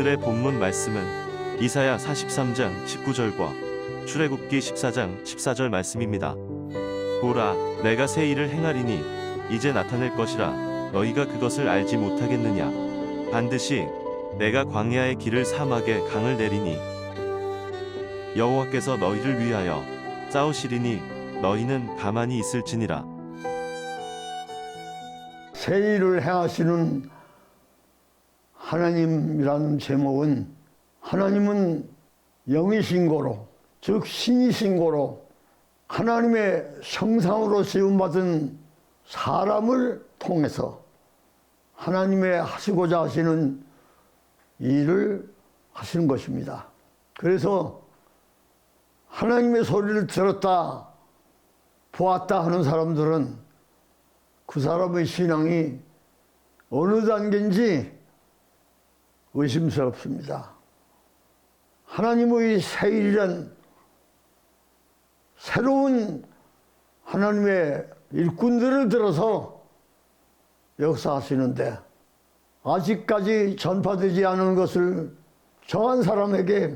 오늘의 본문 말씀은 이사야 43장 19절과 출애굽기 14장 14절 말씀입니다. 보라, 내가 새 일을 행하리니 이제 나타낼 것이라 너희가 그것을 알지 못하겠느냐. 반드시 내가 광야의 길을 사막에 강을 내리니 여호와께서 너희를 위하여 싸우시리니 너희는 가만히 있을지니라. 새 일을 행하시는 하나님이라는 제목은, 하나님은 영이신 고로, 즉 신이신 고로 하나님의 형상으로 지음받은 사람을 통해서 하나님의 하시고자 하시는 일을 하시는 것입니다. 그래서 하나님의 소리를 들었다, 보았다 하는 사람들은 그 사람의 신앙이 어느 단계인지 의심스럽습니다. 하나님의 새 일이란 새로운 하나님의 일꾼들을 들어서 역사하시는데, 아직까지 전파되지 않은 것을 정한 사람에게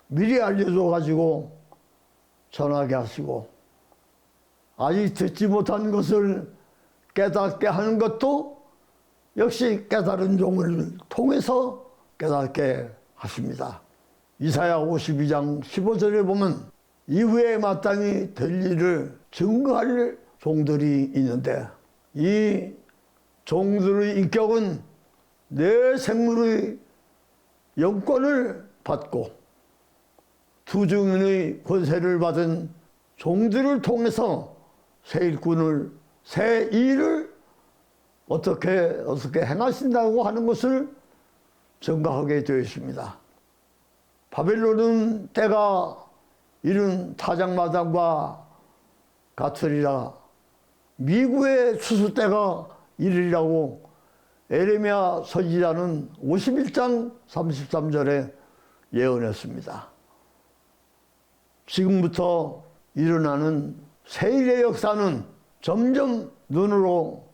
미리 알려줘 가지고 전하게 하시고, 아직 듣지 못한 것을 깨닫게 하는 것도 역시 깨달은 종을 통해서 깨닫게 하십니다. 이사야 52장 15절에 보면 이후에 마땅히 될 일을 증거할 종들이 있는데, 이 종들의 인격은 내 생물의 영권을 받고 두 증인의 권세를 받은 종들을 통해서 새 일꾼을, 새 일을 어떻게 행하신다고 하는 것을 증거하게 되어 있습니다. 바벨론은 때가 이른 타작마당과 같으리라. 미구의 추수 때가 이르리라고 에레미야 선지자는 51장 33절에 예언했습니다. 지금부터 일어나는 새일의 역사는 점점 눈으로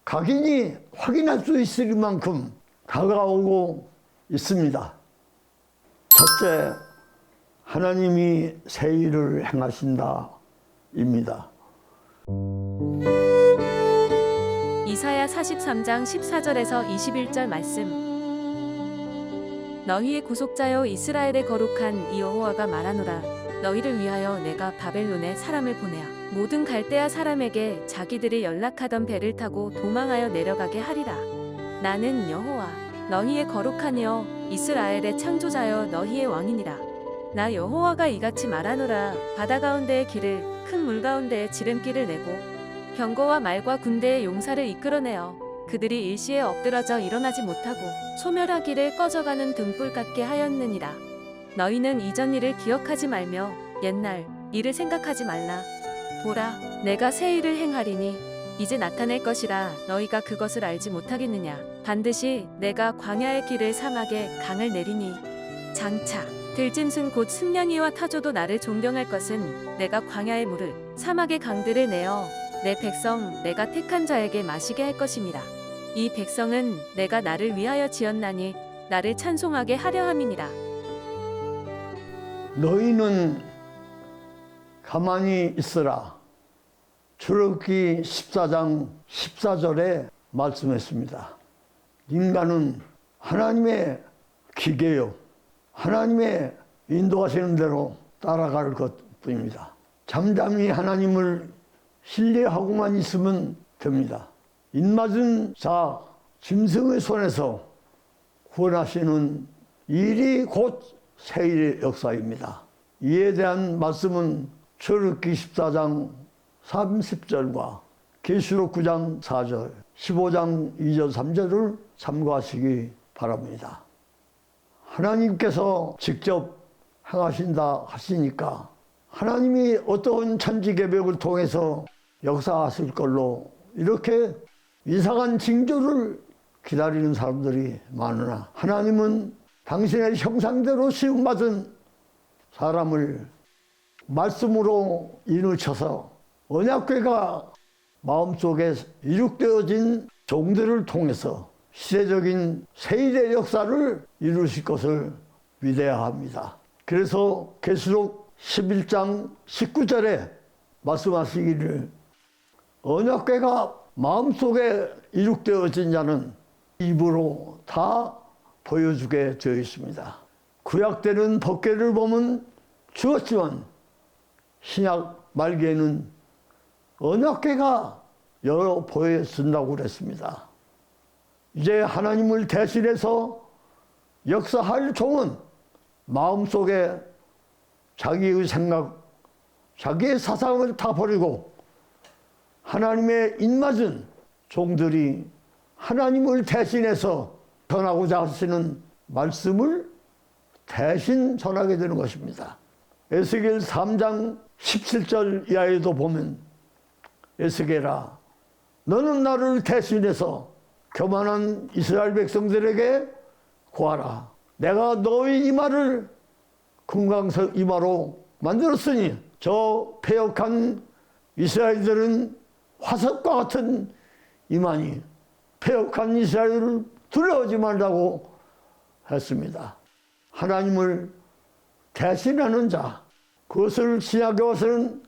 각인이 확인할 수 있을 만큼 다가오고 있습니다. 첫째, 하나님이 새 일을 행하신다 입니다. 이사야 43장 14절에서 21절 말씀. 너희의 구속자여 이스라엘의 거룩한 이 여호와가 말하노라. 너희를 위하여 내가 바벨론에 사람을 보내어 모든 갈대아 사람에게 자기들이 연락하던 배를 타고 도망하여 내려가게 하리라. 나는 여호와 너희의 거룩한 여 이스라엘의 창조자여 너희의 왕이니라. 나 여호와가 이같이 말하노라. 바다 가운데의 길을 큰 물 가운데에 지름길을 내고 병거와 말과 군대의 용사를 이끌어내어 그들이 일시에 엎드러져 일어나지 못하고 소멸하기를 꺼져가는 등불 같게 하였느니라. 너희는 이전 일을 기억하지 말며 옛날 일을 생각하지 말라. 보라, 내가 새 일을 행하리니 이제 나타낼 것이라 너희가 그것을 알지 못하겠느냐. 반드시 내가 광야의 길을 사막에 강을 내리니 장차 들짐승 곧 승냥이와 타조도 나를 존경할 것은 내가 광야의 물을 사막의 강들을 내어 내 백성 내가 택한 자에게 마시게 할 것입니다. 이 백성은 내가 나를 위하여 지었나니 나를 찬송하게 하려 함이니라. 너희는 가만히 있으라. 출애굽기 14장 14절에 말씀했습니다. 인간은 하나님의 기계요, 하나님의 인도하시는 대로 따라갈 것뿐입니다. 잠잠히 하나님을 신뢰하고만 있으면 됩니다. 입맞은 자 짐승의 손에서 구원하시는 일이 곧 새일의 역사입니다. 이에 대한 말씀은 출애굽기 14장 30절과 계시록 9장 4절, 15장 2절 3절을 참고하시기 바랍니다. 하나님께서 직접 행하신다 하시니까 하나님이 어떤 천지개벽을 통해서 역사하실 걸로 이렇게 이상한 징조를 기다리는 사람들이 많으나, 하나님은 당신의 형상대로 시험받은 사람을 말씀으로 이누쳐서 언약궤가 마음속에 이룩되어진 종들을 통해서 시대적인 세일의 역사를 이루실 것을 믿어야 합니다. 그래서 계시록 11장 19절에 말씀하시기를 언약궤가 마음속에 이룩되어진 자는 입으로 다 보여주게 되어 있습니다. 구약 때는 법궤를 보면 죽었지만 신약 말기에는 언약궤가 여러 보여준다고 그랬습니다. 이제 하나님을 대신해서 역사할 종은 마음속에 자기의 생각, 자기의 사상을 다 버리고 하나님의 입맞은 종들이 하나님을 대신해서 전하고자 하시는 말씀을 대신 전하게 되는 것입니다. 에스겔 3장 17절 이하에도 보면 에스겔아 너는 나를 대신해서 교만한 이스라엘 백성들에게 고하라. 내가 너의 이마를 금강석 이마로 만들었으니 저 패역한 이스라엘들은 화석과 같은 이마니 패역한 이스라엘을 두려워하지 말라고 했습니다. 하나님을 대신하는 자, 그것을 신약에 와서는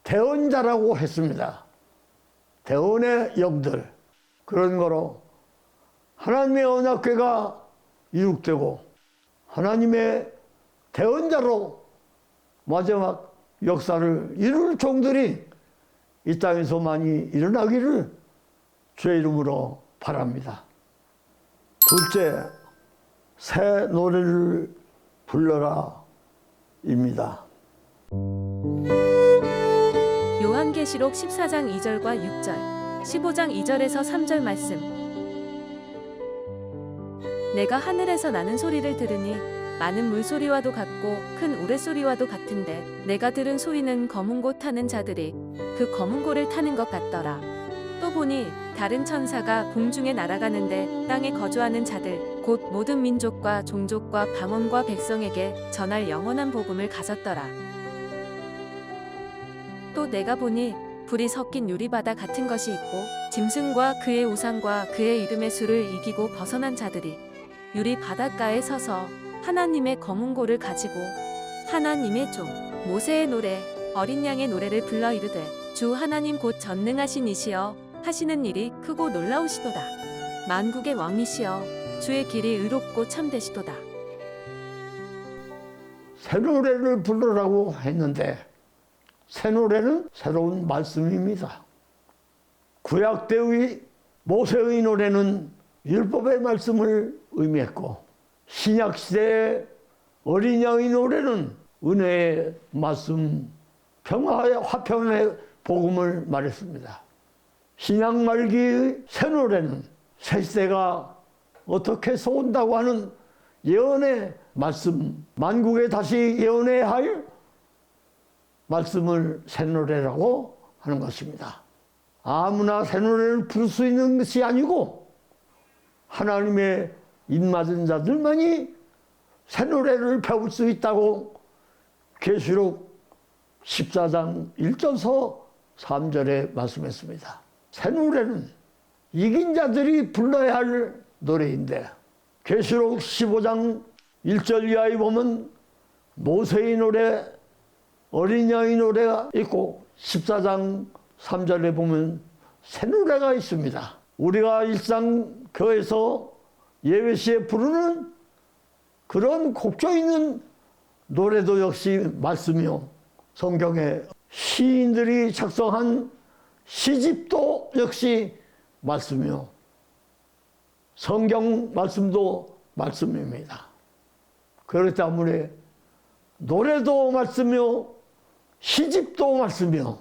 대언자라고 했습니다. 대언의 영들, 그런 거로 하나님의 언약궤가 이룩되고 하나님의 대언자로 마지막 역사를 이룰 종들이 이 땅에서 많이 일어나기를 주의 이름으로 바랍니다. 둘째, 새 노래를 불러라 입니다. 요한계시록 14장 2절과 6절, 15장 2절에서 3절 말씀. 내가 하늘에서 나는 소리를 들으니 많은 물소리와도 같고 큰 우레소리와도 같은데 내가 들은 소리는 검은 고 타는 자들이 그 검은 고를 타는 것 같더라. 또 보니 다른 천사가 공중에 날아가는데 땅에 거주하는 자들 곧 모든 민족과 종족과 방언과 백성에게 전할 영원한 복음을 가졌더라. 또 내가 보니 불이 섞인 유리바다 같은 것이 있고 짐승과 그의 우상과 그의 이름의 수를 이기고 벗어난 자들이 유리 바닷가에 서서 하나님의 검은 고를 가지고 하나님의 종 모세의 노래 어린 양의 노래를 불러 이르되 주 하나님 곧 전능하신 이시여 하시는 일이 크고 놀라우시도다. 만국의 왕이시여 주의 길이 의롭고 참되시도다. 새 노래를 부르라고 했는데 새 노래는 새로운 말씀입니다. 구약 때의 모세의 노래는 율법의 말씀을 의미했고 신약 시대의 어린 양의 노래는 은혜의 말씀, 평화의 화평의 복음을 말했습니다. 신약 말기의 새 노래는 새 시대가 어떻게 솟는다고 하는 예언의 말씀, 만국에 다시 예언해야 할 말씀을 새 노래라고 하는 것입니다. 아무나 새 노래를 부를 수 있는 것이 아니고 하나님의 입맞은 자들만이 새 노래를 배울 수 있다고 계시록 14장 1절서 3절에 말씀했습니다. 새 노래는 이긴 자들이 불러야 할 노래인데 계시록 15장 1절 이하에 보면 모세의 노래, 어린 양의 노래가 있고 14장 3절에 보면 새 노래가 있습니다. 우리가 일상 교회에서 예배시에 부르는 그런 곡조 있는 노래도 역시 말씀이요. 성경에 시인들이 작성한 시집도 역시 말씀이요. 성경 말씀도 말씀입니다. 그렇기 때문에 노래도 말씀이요. 시집도 말씀이요.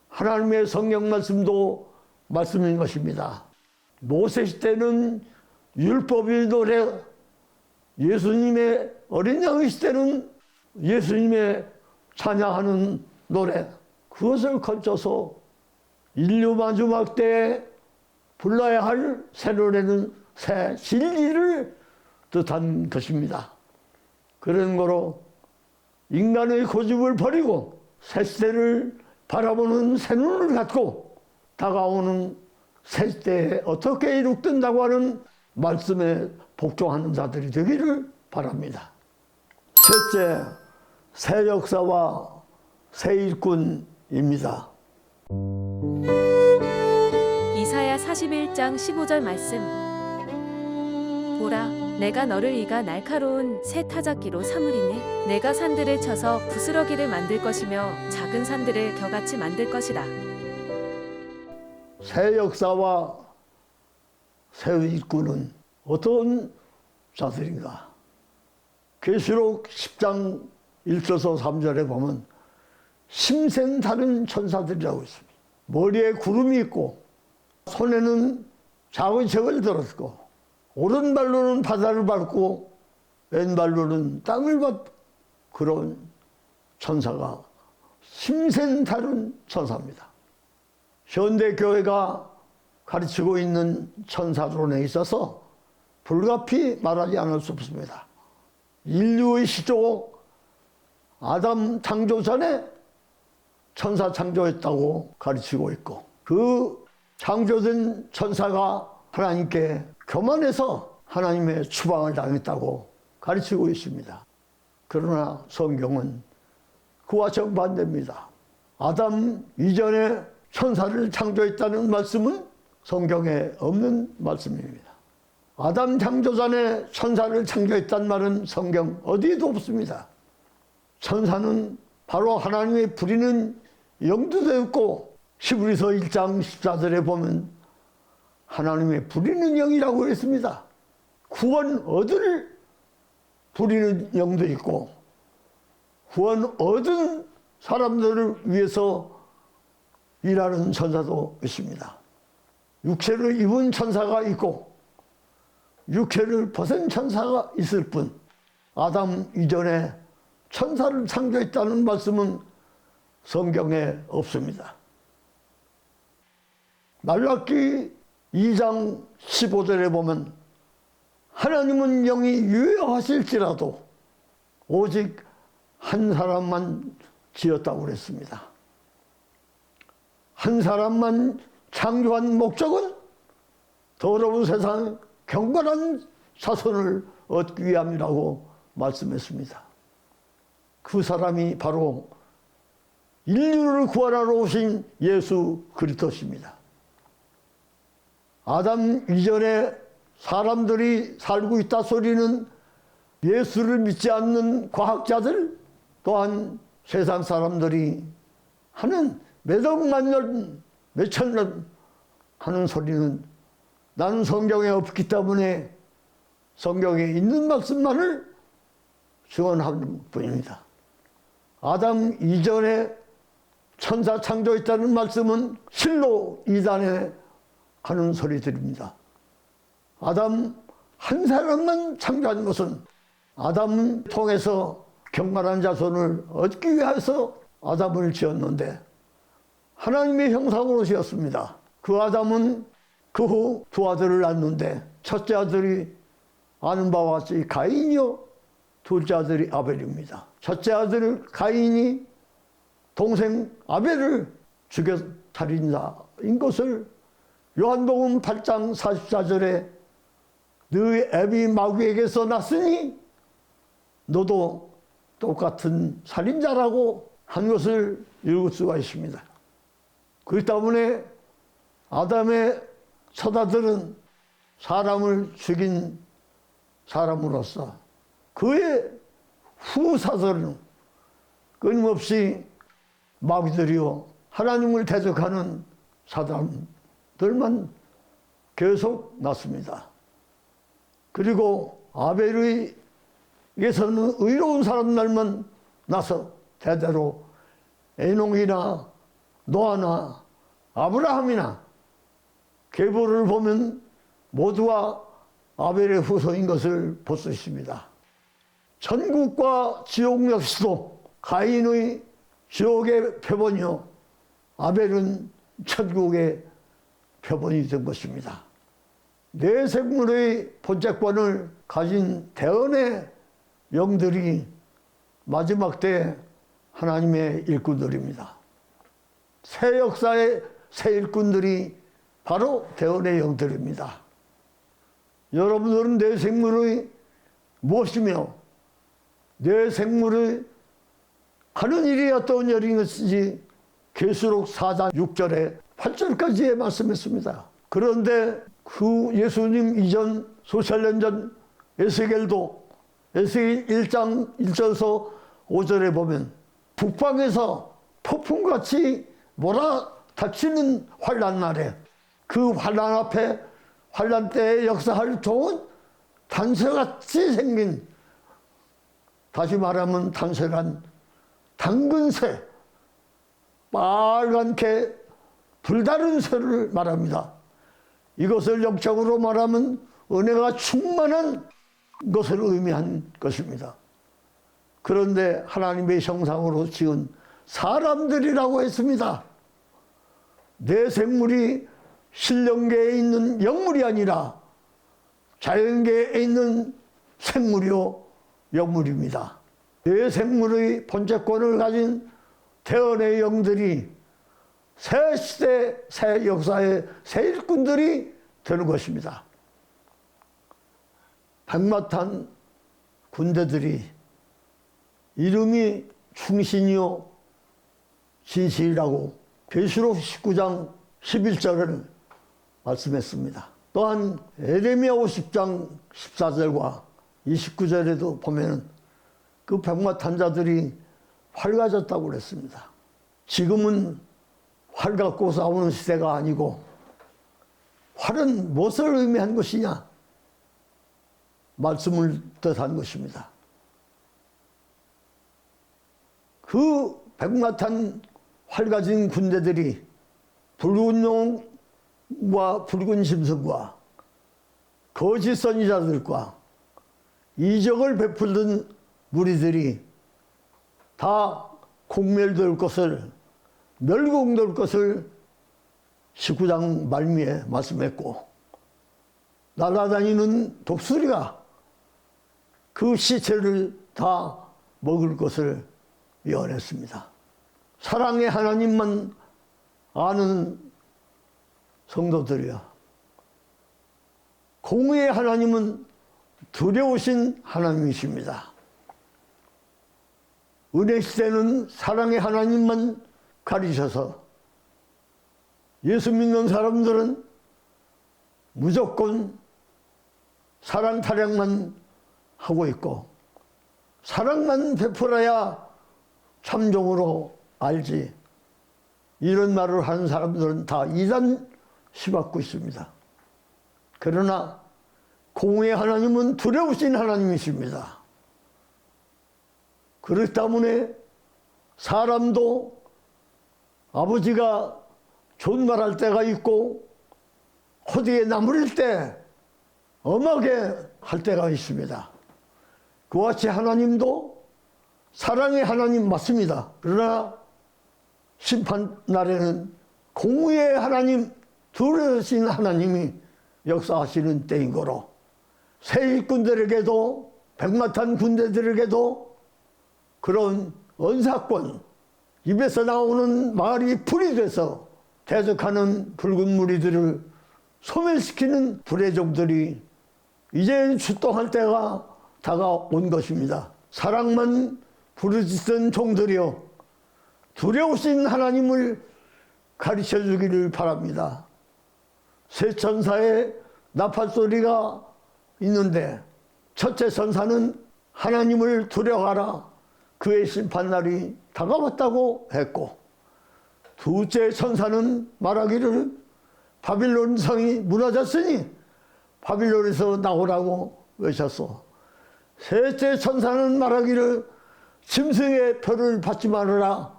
하나님의 성경 말씀도 말씀인 것입니다. 모세 시대는 율법의 노래, 예수님의 어린 양의 시대는 예수님의 찬양하는 노래, 그것을 거쳐서 인류 마지막 때에 불러야 할 새 노래는 새 진리를 뜻한 것입니다. 그런 거로 인간의 고집을 버리고 새 시대를 바라보는 새 눈을 갖고 다가오는 새 때에 어떻게 이룩된다고 하는 말씀에 복종하는 자들이 되기를 바랍니다. 셋째, 새 역사와 새 일꾼입니다. 이사야 41장 15절 말씀. 보라, 내가 너를 이가 날카로운 새 타작기로 삼으리니 내가 산들을 쳐서 부스러기를 만들 것이며 작은 산들을 겨같이 만들 것이라. 새 역사와 새 일꾼은 어떤 자들인가? 계시록 10장 1절서 3절에 보면 심생 다른 천사들이라고 있습니다. 머리에 구름이 있고 손에는 작은 책을 들었고 오른발로는 바다를 밟고 왼발로는 땅을 밟고 그런 천사가 심생 다른 천사입니다. 현대 교회가 가르치고 있는 천사론에 있어서 불가피 말하지 않을 수 없습니다. 인류의 시조 아담 창조 전에 천사 창조했다고 가르치고 있고 그 창조된 천사가 하나님께 교만해서 하나님의 추방을 당했다고 가르치고 있습니다. 그러나 성경은 그와 정반대입니다. 아담 이전에 천사를 창조했다는 말씀은 성경에 없는 말씀입니다. 아담 창조 전에 천사를 창조했단 말은 성경 어디에도 없습니다. 천사는 바로 하나님의 부리는 영도 되었고 히브리서 1장 14절에 보면 하나님의 부리는 영이라고 했습니다. 구원 얻을 부리는 영도 있고 구원 얻은 사람들을 위해서 일하는 천사도 있습니다. 육체를 입은 천사가 있고 육체를 벗은 천사가 있을 뿐 아담 이전에 천사를 창조했다는 말씀은 성경에 없습니다. 말라기 2장 15절에 보면 하나님은 영이 유효하실지라도 오직 한 사람만 지었다고 그랬습니다. 한 사람만 창조한 목적은 더러운 세상 경건한 자손을 얻기 위함이라고 말씀했습니다. 그 사람이 바로 인류를 구원하러 오신 예수 그리스도십니다. 아담 이전에 사람들이 살고 있다 소리는 예수를 믿지 않는 과학자들 또한 세상 사람들이 하는 몇억만 년, 몇천 년 하는 소리는 나는 성경에 없기 때문에 성경에 있는 말씀만을 증언하는 뿐입니다. 아담 이전에 천사 창조했다는 말씀은 실로 이단에 하는 소리들입니다. 아담 한 사람만 창조한 것은 아담을 통해서 경건한 자손을 얻기 위해서 아담을 지었는데 하나님의 형상으로 지었습니다. 그 아담은 그 후 두 아들을 낳았는데 첫째 아들이 아는 바와 같이 가인이요 둘째 아들이 아벨입니다. 첫째 아들 가인이 동생 아벨을 죽여 살인자인 것을 요한복음 8장 44절에 너희 애비 마귀에게서 났으니 너도 똑같은 살인자라고 한 것을 읽을 수가 있습니다. 그렇기 때문에 아담의 첫아들은 사람을 죽인 사람으로서 그의 후사들은 끊임없이 마귀들이요 하나님을 대적하는 사람들만 계속 났습니다. 그리고 아벨에게서는 의로운 사람들만 나서 대대로 에녹이나 노아나 아브라함이나 계보를 보면 모두가 아벨의 후손인 것을 볼 수 있습니다. 천국과 지옥 역시도 가인의 지옥의 표본이요 아벨은 천국의 표본이 된 것입니다. 내 생물의 본체권을 가진 대언의 영들이 마지막 때 하나님의 일꾼들입니다. 새 역사의 새 일꾼들이 바로 대언의 영들입니다. 여러분들은 내 생물의 무엇이며 내 생물의 하는 일이 어떤 일인 것인지 계시록 4장 6절에 8절까지의 말씀했습니다. 그런데 그 예수님 이전 수천 년 전 에스겔도 에스겔 1장 1절에서 5절에 보면 북방에서 폭풍같이 몰아닥치는 환난 날에 그 환난 앞에 환난 때에 역사할 좋은 단새같이 생긴, 다시 말하면 단새란 당근새, 빨갛게 불다른 새를 말합니다. 이것을 영적으로 말하면 은혜가 충만한 것을 의미한 것입니다. 그런데 하나님의 형상으로 지은 사람들이라고 했습니다. 내 생물이 신령계에 있는 영물이 아니라 자연계에 있는 생물이요 영물입니다. 내 생물의 번째권을 가진 대언의 영들이 새 시대, 새 역사의 새 일꾼들이 되는 것입니다. 백마탄 군대들이 이름이 충신이요 진실이라고 계시록 19장 11절을 말씀했습니다. 또한 에레미야 50장 14절과 29절에도 보면은 그 백마탄자들이 활가졌다고 그랬습니다. 지금은 활 갖고 싸우는 시대가 아니고 활은 무엇을 의미한 것이냐? 말씀을 뜻한 것입니다. 그 백마탄 활 가진 군대들이 붉은 용과 붉은 짐승과 거짓 선지자들과 이적을 베풀던 무리들이 다 공멸될 것을, 멸공될 것을 19장 말미에 말씀했고, 날아다니는 독수리가 그 시체를 다 먹을 것을 예언했습니다. 사랑의 하나님만 아는 성도들이여, 공의의 하나님은 두려우신 하나님이십니다. 은혜 시대는 사랑의 하나님만 가리셔서 예수 믿는 사람들은 무조건 사랑 타령만 하고 있고 사랑만 베풀어야 참종으로 알지, 이런 말을 하는 사람들은 다 이단 씌받고 있습니다. 그러나 공의의 하나님은 두려우신 하나님이십니다. 그렇기 때문에 사람도 아버지가 존말할 때가 있고 호디에 나무릴 때 엄하게 할 때가 있습니다. 그와 같이 하나님도 사랑의 하나님 맞습니다. 그러나 심판 날에는 공의의 하나님, 두려우신 하나님이 역사하시는 때인 거로 새 일꾼들에게도 백마탄 군대들에게도 그런 언사권, 입에서 나오는 말이 불이 돼서 대적하는 붉은 무리들을 소멸시키는 불의 종들이 이제 출동할 때가 다가온 것입니다. 사랑만 부르짖던 종들이여, 두려우신 하나님을 가르쳐 주기를 바랍니다. 새 천사의 나팔 소리가 있는데 첫째 천사는 하나님을 두려워하라, 그의 심판날이 다가왔다고 했고, 둘째 천사는 말하기를 바빌론 성이 무너졌으니 바빌론에서 나오라고 외쳤소. 셋째 천사는 말하기를 짐승의 표를 받지 말아라,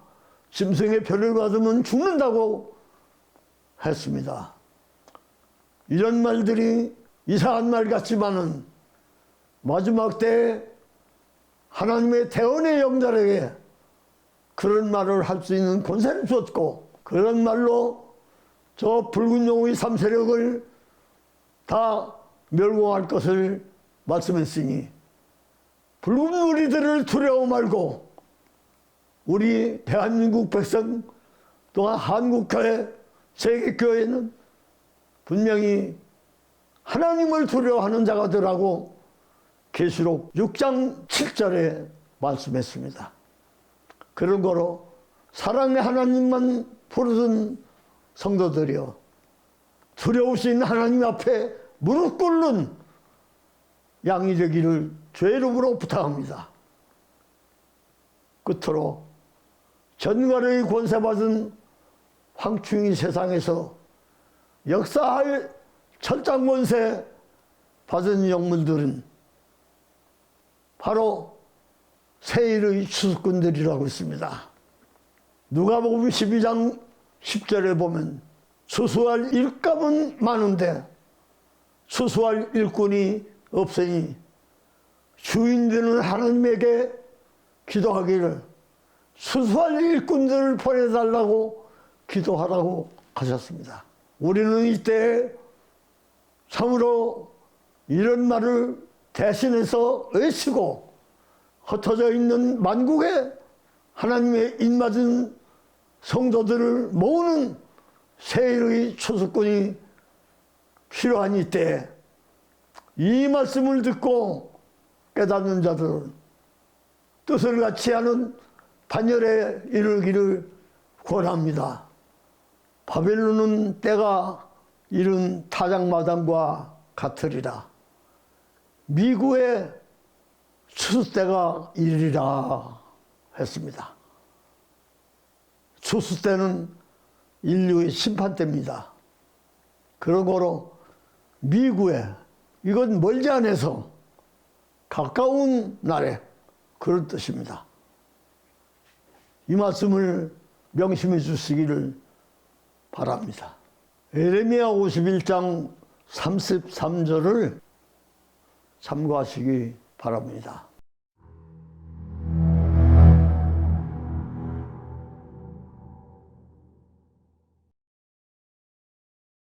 짐승의 표를 받으면 죽는다고 했습니다. 이런 말들이 이상한 말 같지만은 마지막 때에 하나님의 대언의 영들에게 그런 말을 할 수 있는 권세를 줬고, 그런 말로 저 붉은 용의 3세력을 다 멸공할 것을 말씀했으니 붉은 무리들을 두려워 말고 우리 대한민국 백성 또한 한국교회, 세계교회는 분명히 하나님을 두려워하는 자가되라고 계시록 6장 7절에 말씀했습니다. 그런 거로 사랑의 하나님만 부르던 성도들이여, 두려우신 하나님 앞에 무릎 꿇는 양이 되기를 주의 이름으로 부탁합니다. 끝으로 전갈의 권세받은 황충이 세상에서 역사할 철장 권세 받은 영문들은 바로 세일의 추수꾼들이라고 있습니다. 누가복음 12장 10절에 보면 추수할 일감은 많은데 추수할 일꾼이 없으니 주인 되는 하나님에게 기도하기를 추수할 일꾼들을 보내달라고 기도하라고 하셨습니다. 우리는 이때 참으로 이런 말을 대신해서 외치고 흩어져 있는 만국에 하나님의 입맞은 성도들을 모으는 세일의 추수꾼이 필요한 이때 이 말씀을 듣고 깨닫는 자들은 뜻을 같이 하는 반열에 이르기를 권합니다. 바벨론은 때가 이른 타작마당과 같으리라. 미구의 추수 때가 이르리라 했습니다. 추수 때는 인류의 심판 때입니다. 그러므로 미구에, 이건 멀지 않아서 가까운 날에, 그런 뜻입니다. 이 말씀을 명심해 주시기를 바랍니다. 에레미야 51장 33절을 참고하시기 바랍니다.